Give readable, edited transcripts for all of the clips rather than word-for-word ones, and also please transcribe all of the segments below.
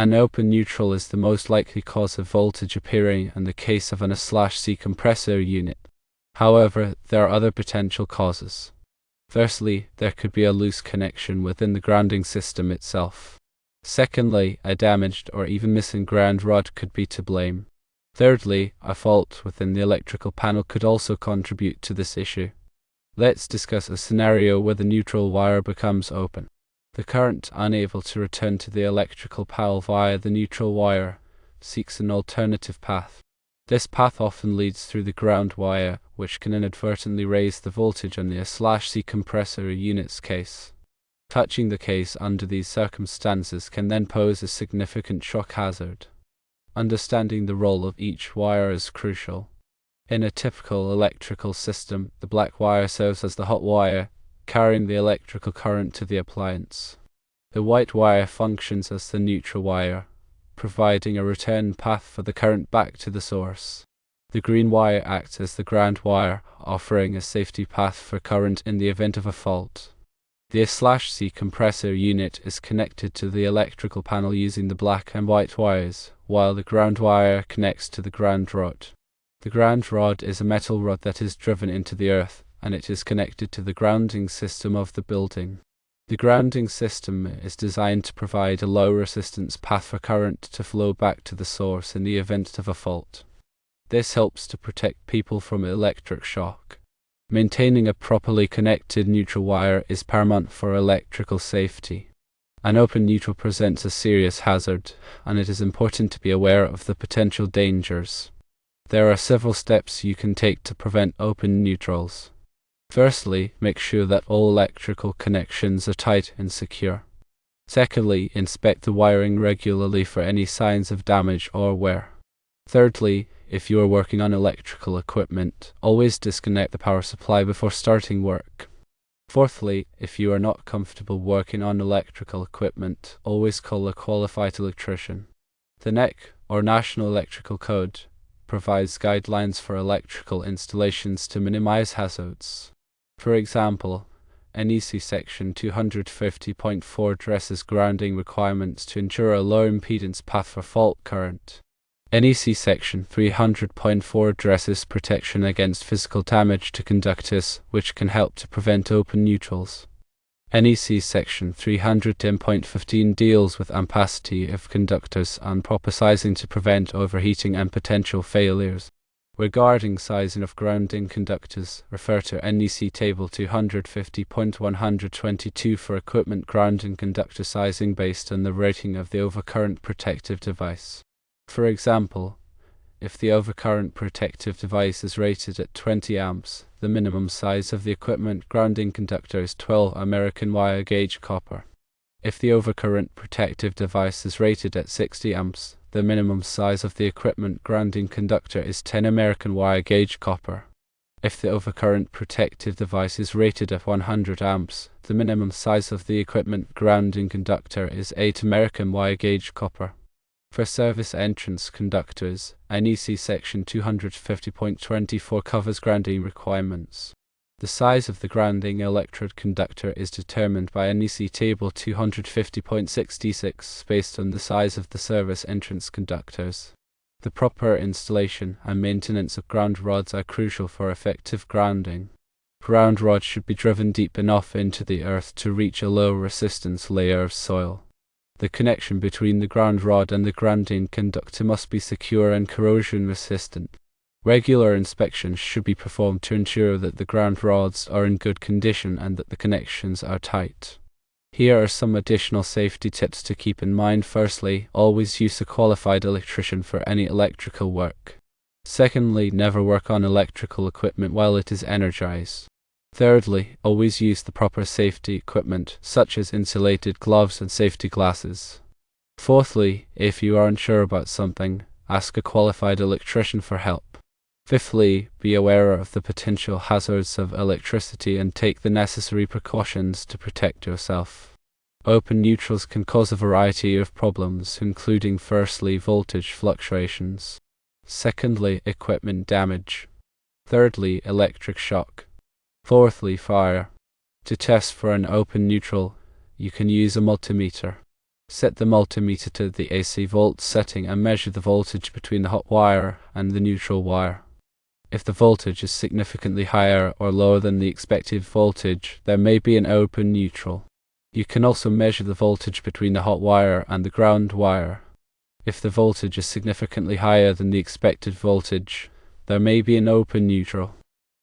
An open neutral is the most likely cause of voltage appearing in the case of an A/C compressor unit. However, there are other potential causes. Firstly, there could be a loose connection within the grounding system itself. Secondly, a damaged or even missing ground rod could be to blame. Thirdly, a fault within the electrical panel could also contribute to this issue. Let's discuss a scenario where the neutral wire becomes open. The current, unable to return to the electrical panel via the neutral wire, seeks an alternative path. This path often leads through the ground wire, which can inadvertently raise the voltage on the A/C compressor unit's case. Touching the case under these circumstances can then pose a significant shock hazard. Understanding the role of each wire is crucial. In a typical electrical system, the black wire serves as the hot wire, carrying the electrical current to the appliance. The white wire functions as the neutral wire, providing a return path for the current back to the source. The green wire acts as the ground wire, offering a safety path for current in the event of a fault. The A/C compressor unit is connected to the electrical panel using the black and white wires, while the ground wire connects to the ground rod. The ground rod is a metal rod that is driven into the earth, and it is connected to the grounding system of the building. The grounding system is designed to provide a low resistance path for current to flow back to the source in the event of a fault. This helps to protect people from electric shock. Maintaining a properly connected neutral wire is paramount for electrical safety. An open neutral presents a serious hazard, and it is important to be aware of the potential dangers. There are several steps you can take to prevent open neutrals. Firstly, make sure that all electrical connections are tight and secure. Secondly, inspect the wiring regularly for any signs of damage or wear. Thirdly, if you are working on electrical equipment, always disconnect the power supply before starting work. Fourthly, if you are not comfortable working on electrical equipment, always call a qualified electrician. The NEC, or National Electrical Code, provides guidelines for electrical installations to minimize hazards. For example, NEC Section 250.4 addresses grounding requirements to ensure a low impedance path for fault current. NEC Section 300.4 addresses protection against physical damage to conductors, which can help to prevent open neutrals. NEC Section 310.15 deals with ampacity of conductors and proper sizing to prevent overheating and potential failures. Regarding sizing of grounding conductors, refer to NEC Table 250.122 for equipment grounding conductor sizing based on the rating of the overcurrent protective device. For example, if the overcurrent protective device is rated at 20 amps, the minimum size of the equipment grounding conductor is 12 American wire gauge copper. If the overcurrent protective device is rated at 60 amps, the minimum size of the equipment grounding conductor is 10 American wire gauge copper. If the overcurrent protective device is rated at 100 amps, the minimum size of the equipment grounding conductor is 8 American wire gauge copper. For service entrance conductors, NEC Section 250.24 covers grounding requirements. The size of the grounding electrode conductor is determined by NEC Table 250.66 based on the size of the service entrance conductors. The proper installation and maintenance of ground rods are crucial for effective grounding. Ground rods should be driven deep enough into the earth to reach a low resistance layer of soil. The connection between the ground rod and the grounding conductor must be secure and corrosion resistant. Regular inspections should be performed to ensure that the ground rods are in good condition and that the connections are tight. Here are some additional safety tips to keep in mind. Firstly, always use a qualified electrician for any electrical work. Secondly, never work on electrical equipment while it is energized. Thirdly, always use the proper safety equipment, such as insulated gloves and safety glasses. Fourthly, if you are unsure about something, ask a qualified electrician for help. Fifthly, be aware of the potential hazards of electricity and take the necessary precautions to protect yourself. Open neutrals can cause a variety of problems, including firstly, voltage fluctuations. Secondly, equipment damage. Thirdly, electric shock. Fourthly, fire. To test for an open neutral, you can use a multimeter. Set the multimeter to the AC volt setting and measure the voltage between the hot wire and the neutral wire. If the voltage is significantly higher or lower than the expected voltage, there may be an open neutral. You can also measure the voltage between the hot wire and the ground wire. If the voltage is significantly higher than the expected voltage, there may be an open neutral.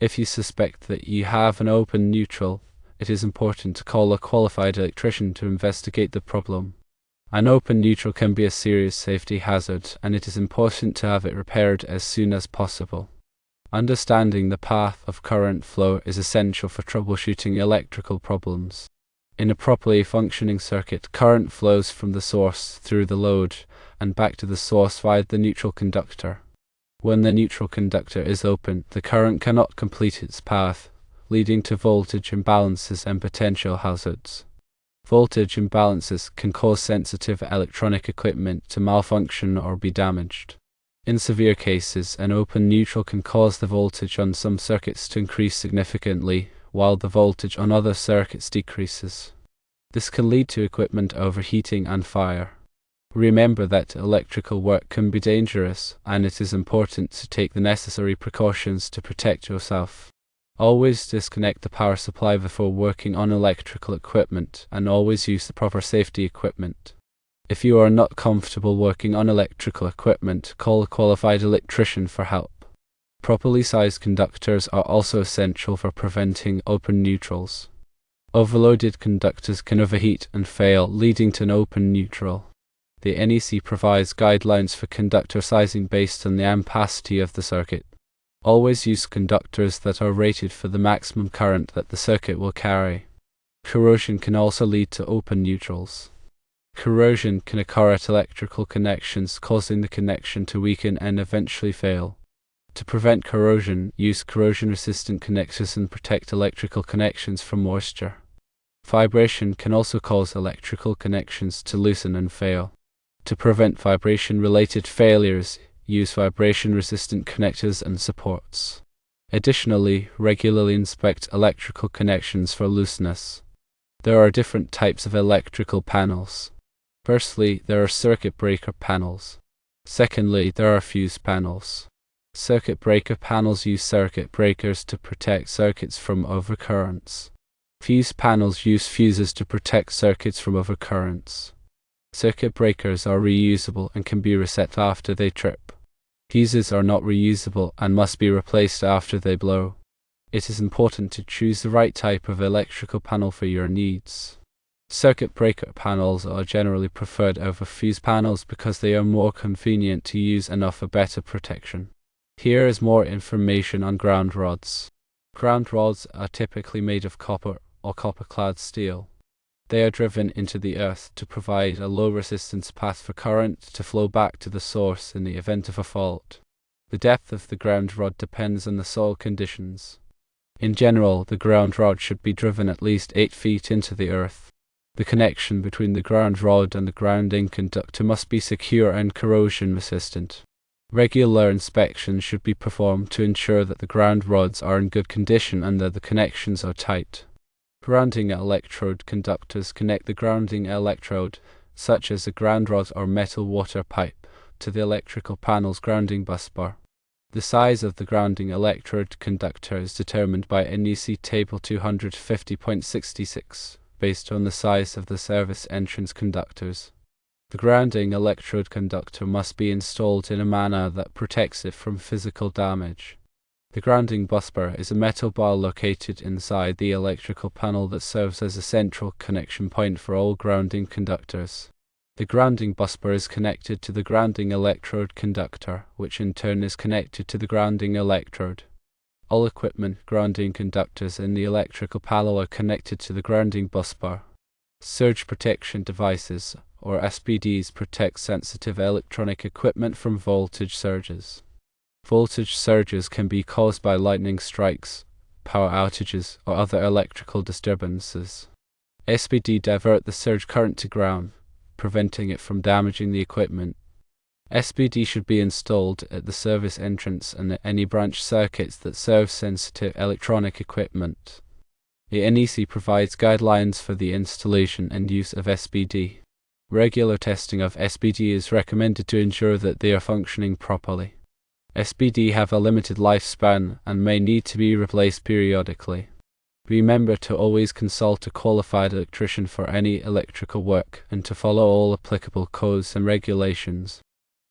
If you suspect that you have an open neutral, it is important to call a qualified electrician to investigate the problem. An open neutral can be a serious safety hazard, and it is important to have it repaired as soon as possible. Understanding the path of current flow is essential for troubleshooting electrical problems. In a properly functioning circuit, current flows from the source through the load and back to the source via the neutral conductor. When the neutral conductor is open, the current cannot complete its path, leading to voltage imbalances and potential hazards. Voltage imbalances can cause sensitive electronic equipment to malfunction or be damaged. In severe cases, an open neutral can cause the voltage on some circuits to increase significantly, while the voltage on other circuits decreases. This can lead to equipment overheating and fire. Remember that electrical work can be dangerous, and it is important to take the necessary precautions to protect yourself. Always disconnect the power supply before working on electrical equipment, and always use the proper safety equipment. If you are not comfortable working on electrical equipment, call a qualified electrician for help. Properly sized conductors are also essential for preventing open neutrals. Overloaded conductors can overheat and fail, leading to an open neutral. The NEC provides guidelines for conductor sizing based on the ampacity of the circuit. Always use conductors that are rated for the maximum current that the circuit will carry. Corrosion can also lead to open neutrals. Corrosion can occur at electrical connections, causing the connection to weaken and eventually fail. To prevent corrosion, use corrosion-resistant connectors and protect electrical connections from moisture. Vibration can also cause electrical connections to loosen and fail. To prevent vibration-related failures, use vibration-resistant connectors and supports. Additionally, regularly inspect electrical connections for looseness. There are different types of electrical panels. Firstly, there are circuit breaker panels. Secondly, there are fuse panels. Circuit breaker panels use circuit breakers to protect circuits from overcurrents. Fuse panels use fuses to protect circuits from overcurrents. Circuit breakers are reusable and can be reset after they trip. Fuses are not reusable and must be replaced after they blow. It is important to choose the right type of electrical panel for your needs. Circuit breaker panels are generally preferred over fuse panels because they are more convenient to use and offer better protection. Here is more information on ground rods. Ground rods are typically made of copper or copper-clad steel. They are driven into the earth to provide a low-resistance path for current to flow back to the source in the event of a fault. The depth of the ground rod depends on the soil conditions. In general, the ground rod should be driven at least 8 feet into the earth. The connection between the ground rod and the grounding conductor must be secure and corrosion-resistant. Regular inspections should be performed to ensure that the ground rods are in good condition and that the connections are tight. Grounding electrode conductors connect the grounding electrode, such as a ground rod or metal water pipe, to the electrical panel's grounding busbar. The size of the grounding electrode conductor is determined by NEC Table 250.66, based on the size of the service entrance conductors. The grounding electrode conductor must be installed in a manner that protects it from physical damage. The grounding busbar is a metal bar located inside the electrical panel that serves as a central connection point for all grounding conductors. The grounding busbar is connected to the grounding electrode conductor, which in turn is connected to the grounding electrode. All equipment grounding conductors in the electrical panel are connected to the grounding busbar. Surge protection devices, or SPDs, protect sensitive electronic equipment from voltage surges. Voltage surges can be caused by lightning strikes, power outages, or other electrical disturbances. SPD divert the surge current to ground, preventing it from damaging the equipment. SPD should be installed at the service entrance and at any branch circuits that serve sensitive electronic equipment. The NEC provides guidelines for the installation and use of SPD. Regular testing of SBD is recommended to ensure that they are functioning properly. SBD have a limited lifespan and may need to be replaced periodically. Remember to always consult a qualified electrician for any electrical work and to follow all applicable codes and regulations.